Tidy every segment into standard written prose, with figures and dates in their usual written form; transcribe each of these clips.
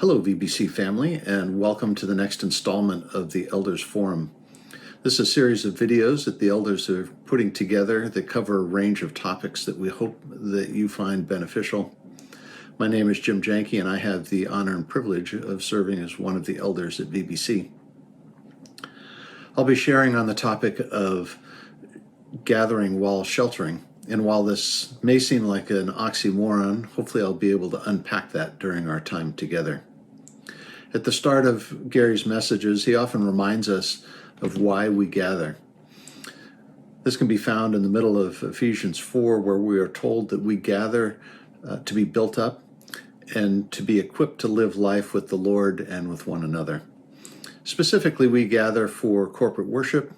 Hello, VBC family, and welcome to the next installment of the Elders Forum. This is a series of videos that the elders are putting together that cover a range of topics that we hope that you find beneficial. My name is Jim Janke, and I have the honor and privilege of serving as one of the elders at VBC. I'll be sharing on the topic of gathering while sheltering. And while this may seem like an oxymoron, hopefully I'll be able to unpack that during our time together. At the start of Gary's messages, he often reminds us of why we gather. This can be found in the middle of Ephesians 4, where we are told that we gather to be built up and to be equipped to live life with the Lord and with one another. Specifically, we gather for corporate worship,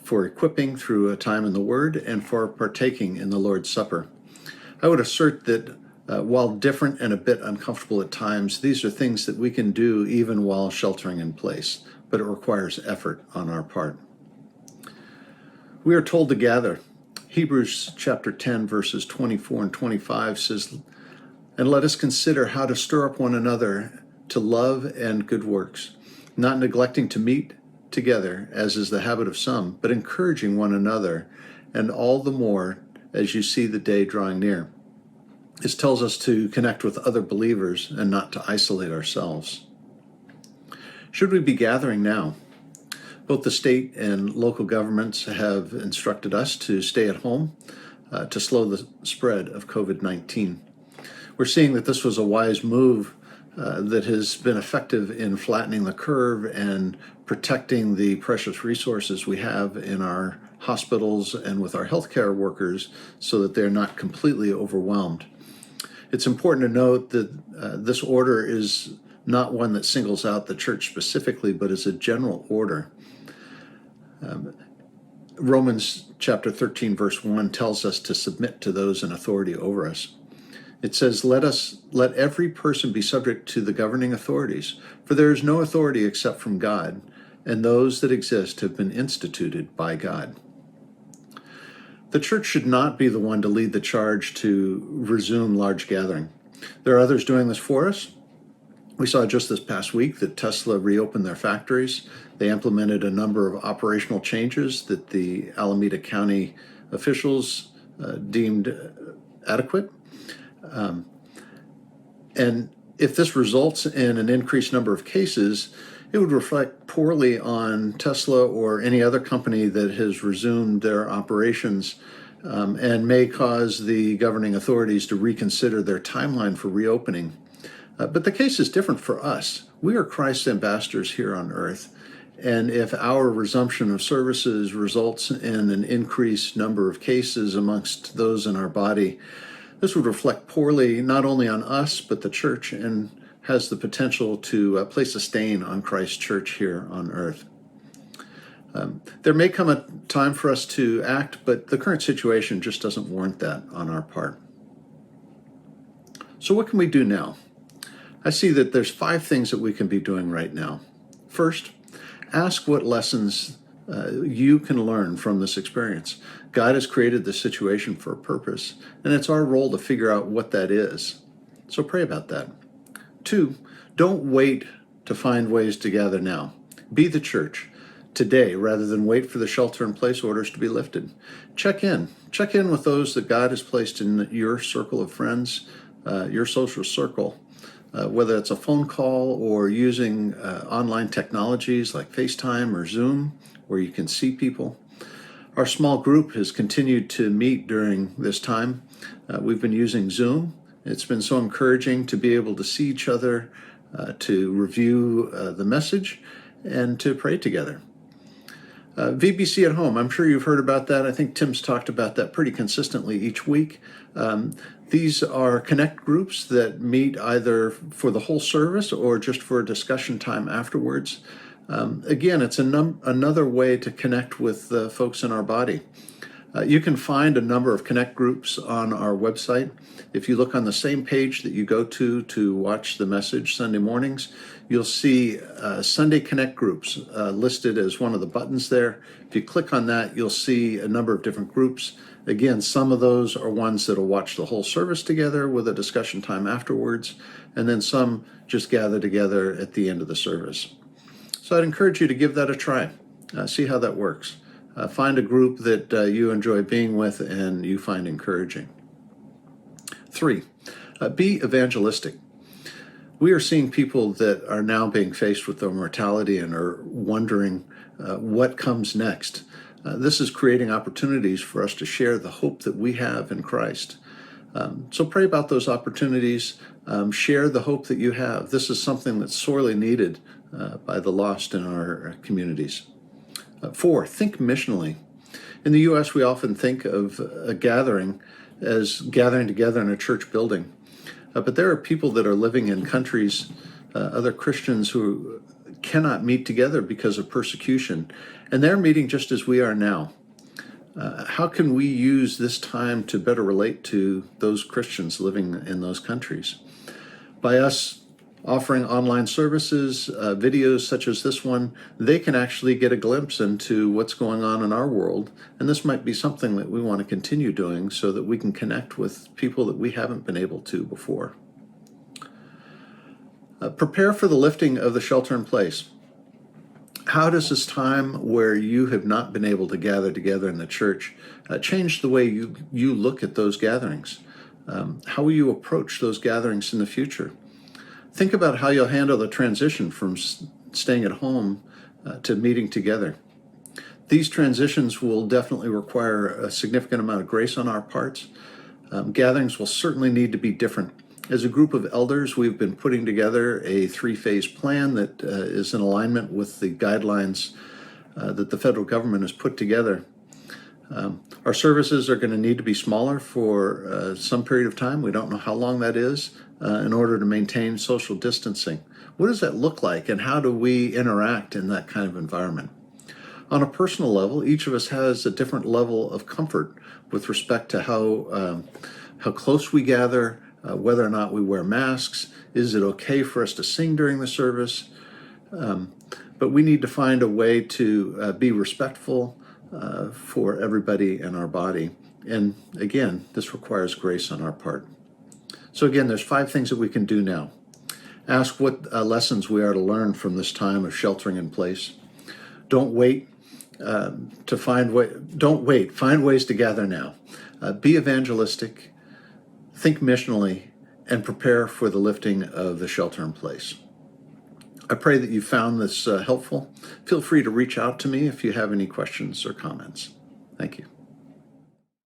for equipping through a time in the Word, and for partaking in the Lord's Supper. I would assert that while different and a bit uncomfortable at times, these are things that we can do even while sheltering in place, but it requires effort on our part. We are told to gather. Hebrews chapter 10, verses 24 and 25 says, "And let us consider how to stir up one another to love and good works, not neglecting to meet together, as is the habit of some, but encouraging one another, and all the more as you see the day drawing near." This tells us to connect with other believers and not to isolate ourselves. Should we be gathering now? Both the state and local governments have instructed us to stay at home to slow the spread of COVID-19. We're seeing that this was a wise move that has been effective in flattening the curve and protecting the precious resources we have in our hospitals and with our healthcare workers so that they're not completely overwhelmed. It's important to note that this order is not one that singles out the church specifically, but is a general order. Romans chapter 13, verse 1 tells us to submit to those in authority over us. It says, let every person be subject to the governing authorities, for there is no authority except from God, and those that exist have been instituted by God. The church should not be the one to lead the charge to resume large gathering. There are others doing this for us. We saw just this past week that Tesla reopened their factories. They implemented a number of operational changes that the Alameda County officials deemed adequate. And if this results in an increased number of cases, it would reflect poorly on Tesla or any other company that has resumed their operations and may cause the governing authorities to reconsider their timeline for reopening. But the case is different for us. We are Christ's ambassadors here on earth. And if our resumption of services results in an increased number of cases amongst those in our body, this would reflect poorly not only on us, but the church, and has the potential to place a stain on Christ's church here on earth. There may come a time for us to act, but the current situation just doesn't warrant that on our part. So what can we do now? I see that there's 5 things that we can be doing right now. First, ask what lessons you can learn from this experience. God has created this situation for a purpose, and it's our role to figure out what that is. So pray about that. 2, don't wait to find ways to gather now. Be the church today rather than wait for the shelter-in-place orders to be lifted. Check in. Check in with those that God has placed in your circle of friends, your social circle, whether it's a phone call or using online technologies like FaceTime or Zoom, where you can see people. Our small group has continued to meet during this time. We've been using Zoom. It's been so encouraging to be able to see each other, to review the message, and to pray together. VBC at home, I'm sure you've heard about that. I think Tim's talked about that pretty consistently each week. These are connect groups that meet either for the whole service or just for a discussion time afterwards. Again, it's another way to connect with the folks in our body. You can find a number of Connect groups on our website. If you look on the same page that you go to watch the message Sunday mornings, you'll see Sunday Connect groups listed as one of the buttons there. If you click on that, you'll see a number of different groups. Again, some of those are ones that'll watch the whole service together with a discussion time afterwards, and then some just gather together at the end of the service. So I'd encourage you to give that a try. See how that works. Find a group that you enjoy being with and you find encouraging. 3, be evangelistic. We are seeing people that are now being faced with their mortality and are wondering what comes next. This is creating opportunities for us to share the hope that we have in Christ. So pray about those opportunities. Share the hope that you have. This is something that's sorely needed by the lost in our communities. 4, think missionally. In the U.S., we often think of a gathering as gathering together in a church building. But there are people that are living in countries, other Christians who cannot meet together because of persecution. And they're meeting just as we are now. How can we use this time to better relate to those Christians living in those countries? By us offering online services, videos such as this one, they can actually get a glimpse into what's going on in our world. And this might be something that we want to continue doing so that we can connect with people that we haven't been able to before. Prepare for the lifting of the shelter in place. How does this time where you have not been able to gather together in the church change the way you look at those gatherings? How will you approach those gatherings in the future? Think about how you'll handle the transition from staying at home to meeting together. These transitions will definitely require a significant amount of grace on our parts. Gatherings will certainly need to be different. As a group of elders, we've been putting together a 3-phase plan that is in alignment with the guidelines that the federal government has put together. Our services are going to need to be smaller for some period of time. We don't know how long that is in order to maintain social distancing. What does that look like, and how do we interact in that kind of environment? On a personal level, each of us has a different level of comfort with respect to how close we gather, whether or not we wear masks. Is it okay for us to sing during the service? But we need to find a way to be respectful for everybody in our body. And again, this requires grace on our part. So again, there's 5 things that we can do now. Ask what lessons we are to learn from this time of sheltering in place. Don't wait find ways to gather now. Be evangelistic, think missionally, and prepare for the lifting of the shelter in place. I pray that you found this helpful. Feel free to reach out to me if you have any questions or comments. Thank you.